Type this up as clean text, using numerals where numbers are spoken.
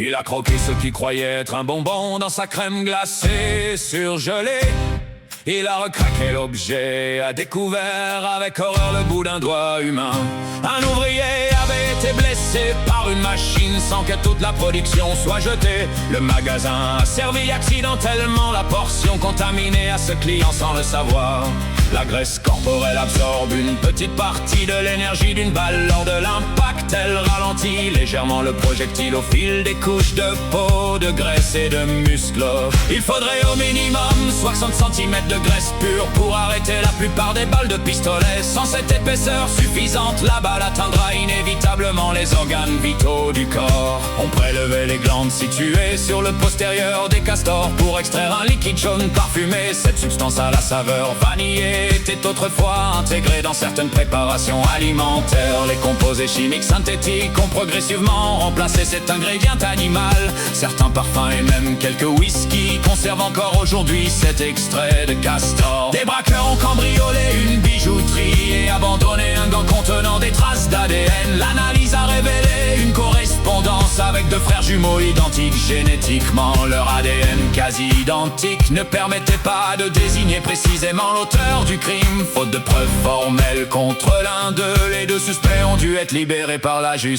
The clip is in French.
Il a croqué ce qui croyait être un bonbon dans sa crème glacée surgelée. Il a recraqué l'objet, a découvert avec horreur le bout d'un doigt humain. Un ouvrier avait été blessé par une machine sans que toute la production soit jetée. Le magasin a servi accidentellement la portion contaminée à ce client sans le savoir. La graisse corporelle absorbe une petite partie de l'énergie d'une balle. Lors de l'impact, elle ralentit légèrement le projectile au fil des couches de peau, de graisse et de muscles. Il faudrait au minimum 60 cm de graisse pure pour arrêter la plupart des balles de pistolet. Sans cette épaisseur suffisante, la balle atteindra inévitablement les organes vitaux du corps. On prélevait les glandes situées sur le postérieur des castors pour extraire un liquide jaune parfumé. Cette substance à la saveur vanillée était autrefois intégrée dans certaines préparations alimentaires. Les composés chimiques synthétiques ont progressivement remplacé cet ingrédient animal. Certains parfums et même quelques whisky conservent encore aujourd'hui cet extrait de castor. Des braqueurs ont cambriolé une bijouterie et abandonné un gant contenant des traces d'ADN. L'analyse a révélé une correspondance avec deux frères jumeaux identiques génétiquement. Leur ADN quasi identique ne permettait pas de désigner précisément l'auteur du crime. Faute de preuves formelles contre l'un d'eux, les deux suspects ont dû être libérés par la justice.